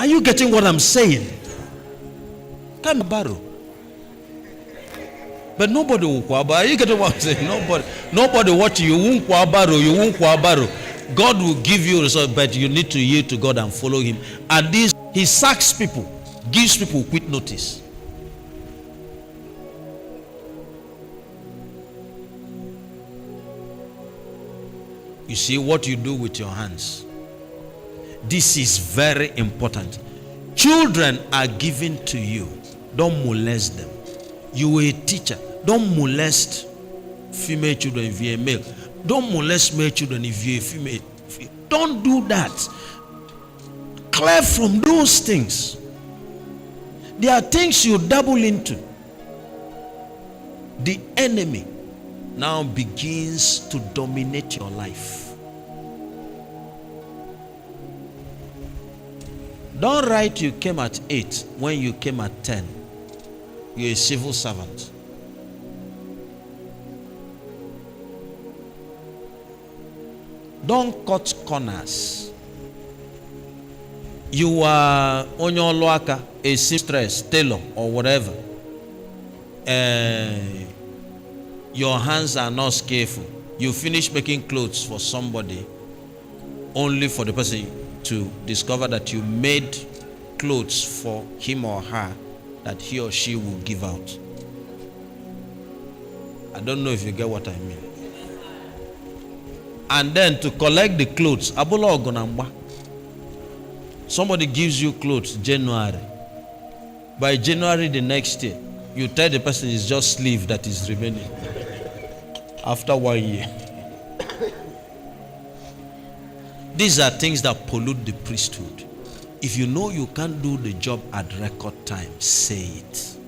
Are you getting what I'm saying? Come borrow. But nobody will borrow. Are you getting what I'm saying? Nobody watching you. You won't borrow. You won't borrow. God will give you result, but you need to yield to God and follow Him. And this, He sacks people, gives people quick notice. You see what you do with your hands. This is very important. Children are given to you. Don't molest them. You are a teacher. Don't molest female children if you're a male. Don't molest male children if you're a female. Don't do that. Clear from those things. There are things you dabble into. The enemy now begins to dominate your life. Don't write you came at 8 when you came at 10. You're a civil servant. Don't cut corners. You are on your loaka, a seamstress, tailor, or whatever. Your hands are not skillful. You finish making clothes for somebody only for the person to discover that you made clothes for him or her that he or she will give out. I don't know if you get what I mean. And then to collect the clothes, somebody gives you clothes January. By January the next year, you tell the person it's just sleeve that is remaining after 1 year. These are things that pollute the priesthood. If you know you can't do the job at record time, say it.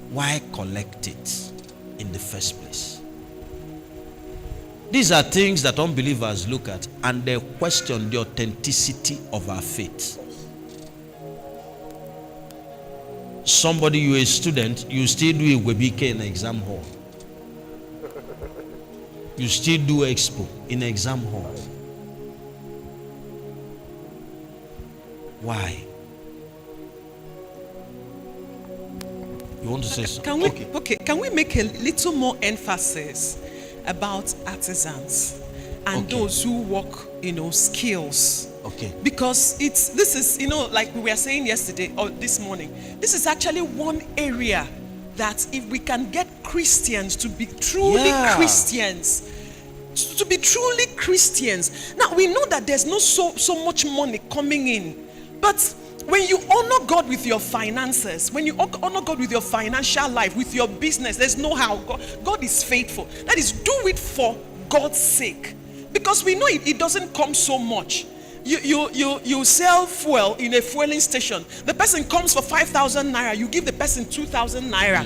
Why collect it in the first place? These are things that unbelievers look at and they question the authenticity of our faith. Somebody, you're a student, you still do a WebK in an exam hall. You still do expo in an exam hall. Why? You want to say something? Can we make a little more emphasis about artisans and those who work, skills? Okay. Because this is, like we were saying yesterday or this morning, this is actually one area that if we can get Christians to be truly Christians, to be truly Christians. Now we know that there's not so much money coming in, but when you honor God with your finances, when you honor God with your financial life, with your business, there's no how. God is faithful. That is, do it for God's sake, because we know it doesn't come so much. You sell fuel in a fueling station. The person comes for 5,000 naira. You give the person 2,000 naira.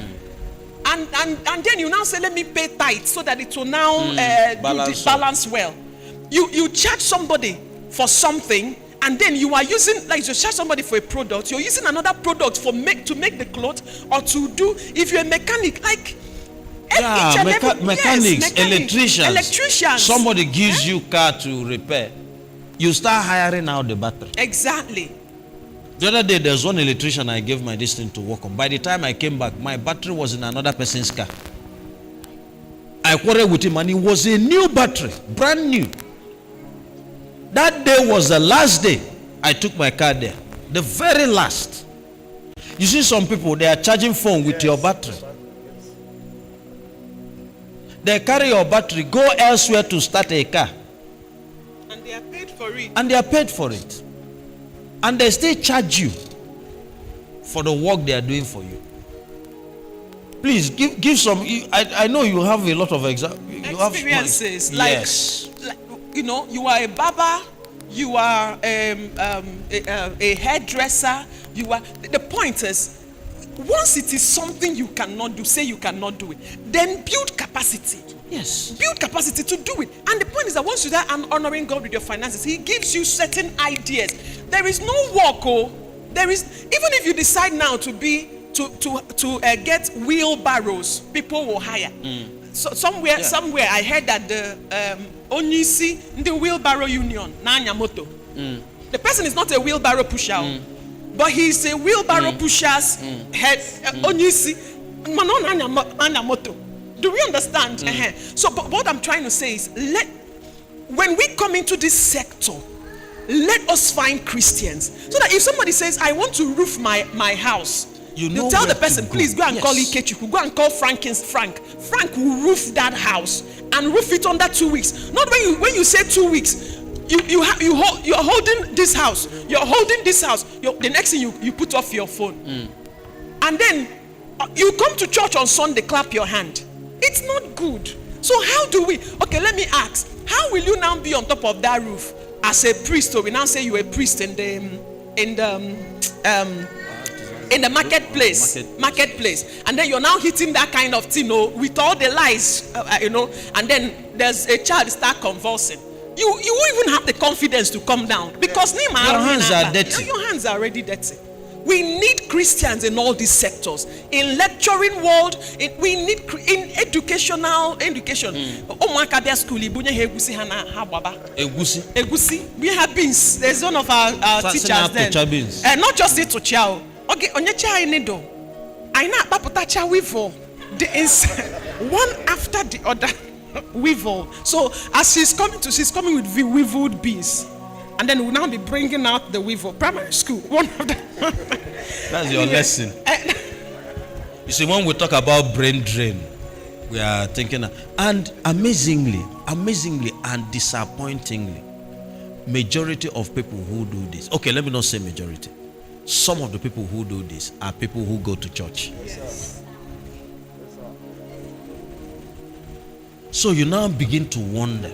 And then you now say, let me pay tithe so that it will now balance well. You charge somebody for something, and then you are using, like you charge somebody for a product, you're using another product to make the cloth, or to do, if you're a mechanic, like mechanics, electricians. Somebody gives you car to repair. You start hiring out the battery. Exactly. The other day, there's one electrician I gave my this thing to work on. By the time I came back, my battery was in another person's car. I quarreled with him, and it was a new battery, brand new. That day was the last day I took my car there. The very last. You see some people, they are charging phone with your battery. They carry your battery, go elsewhere to start a car. And they are paid for it. And they are paid for it. And they still charge you for the work they are doing for you. Please give some. I know you have a lot of experiences. Yes. You are a barber. You are a hairdresser. The point is, once it is something you cannot do, say you cannot do it, then build capacity. Yes. Build capacity to do it. And the point is that once you start honoring God with your finances, He gives you certain ideas. There is no work. There is, even if you decide now to get wheelbarrows, people will hire. So somewhere I heard that the Onyisi, the wheelbarrow union, Nanyamoto, The person is not a wheelbarrow pusher, but he's a wheelbarrow pusher's head. Do we understand? So, but what I'm trying to say is, when we come into this sector, let us find Christians, so that if somebody says, I want to roof my house, you tell the person, please go and call Ikechuku, go and call Frank. Frank will roof that house and roof it under 2 weeks. Not when you say 2 weeks, you're holding this house. You're holding this house. The next thing you put off your phone, and then you come to church on Sunday, clap your hand. It's not good. So how do we? Okay, let me ask. How will you now be on top of that roof as a priest? Or we now say you're a priest in the marketplace, and then you're now hitting that kind of thing, with all the lies, and then there's a child start convulsing. You won't even have the confidence to come down, because your hands are dirty. Your hands are already dirty. We need Christians in all these sectors. In lecturing world, we need in education. We have beans. There's one of our teachers there. Not just it to chow. Okay, onye cha inido. Aina paputa cha weevil. One after the other weevil. So as she's coming with the weevilled beans. And then we'll now be bringing out the weevil. Primary school, one of them. That's your lesson. You see, when we talk about brain drain, we are thinking, and amazingly and disappointingly, majority of people who do this, okay, let me not say majority, some of the people who do this are people who go to church. Yes. So you now begin to wonder,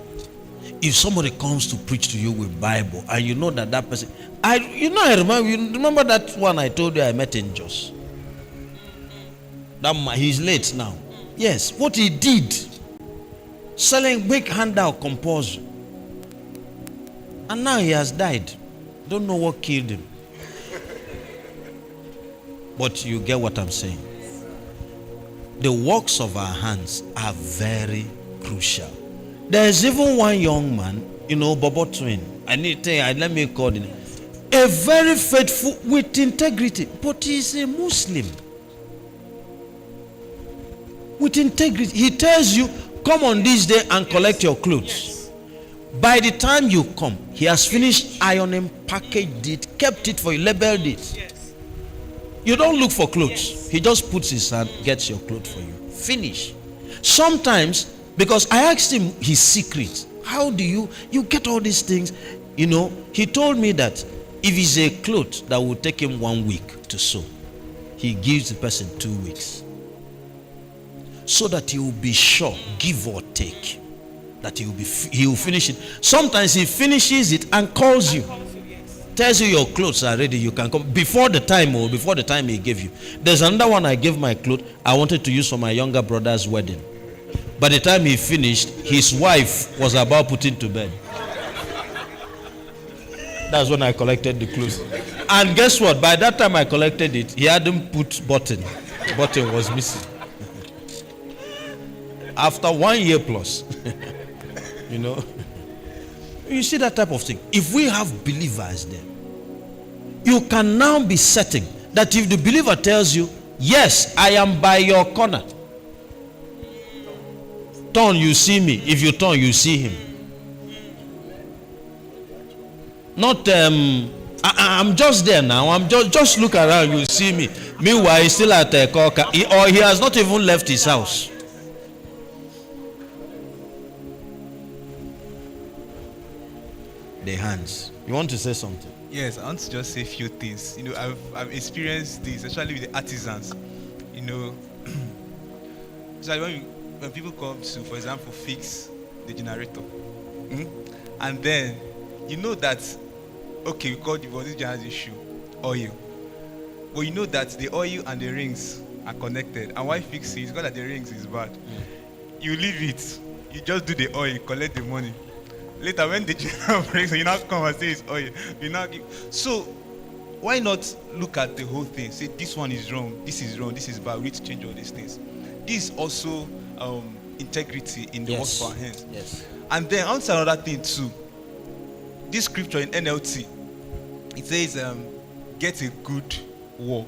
if somebody comes to preach to you with Bible, and you know that person, I remember that one I told you I met in Jos. He's late now. Yes, what he did, selling big handout compulsory, and now he has died. Don't know what killed him. But you get what I'm saying. The works of our hands are very crucial. There's even one young man, Bobo Twin. Let me call him. A very faithful with integrity, but he's a Muslim. With integrity, he tells you, come on this day and collect your clothes. Yes. By the time you come, he has finished ironing, packaged it, kept it for you, labeled it. Yes. You don't look for clothes. Yes. He just puts his hand, gets your clothes for you. Finish. Sometimes, because I asked him his secret. How do you get all these things? He told me that if it's a cloth that will take him 1 week to sew, he gives the person 2 weeks. So that he will be sure, give or take, that he will finish it. Sometimes he finishes it and calls you. Tells you your clothes are ready, you can come. Before the time he gave you. There's another one I gave my clothes, I wanted to use for my younger brother's wedding. By the time he finished, his wife was about putting to bed. That's when I collected the clothes. And guess what? By that time I collected it, he hadn't put button. The button was missing. After 1 year plus. You see that type of thing. If we have believers there, you can now be certain that if the believer tells you, yes, I am by your corner. Turn, you see me. If you turn, you see him. Not I'm just there now. I'm just look around, you see me. Meanwhile, he's still at a coca, or he has not even left his house. The hands. You want to say something? Yes, I want to just say a few things. I've experienced this, especially with the artisans. So when people come to, for example, fix the generator, and then that, okay, we called you for this generator issue, oil. But you know that the oil and the rings are connected, and why fix it? It's because that the rings is bad. You leave it, you just do the oil, collect the money. Later, when the generator breaks, you now come and say it's oil. So, why not look at the whole thing? Say this one is wrong, this is bad. We need to change all these things. This is also integrity in the work of our hands. Yes. And then, I want to say another thing too. This scripture in NLT, It says, get a good work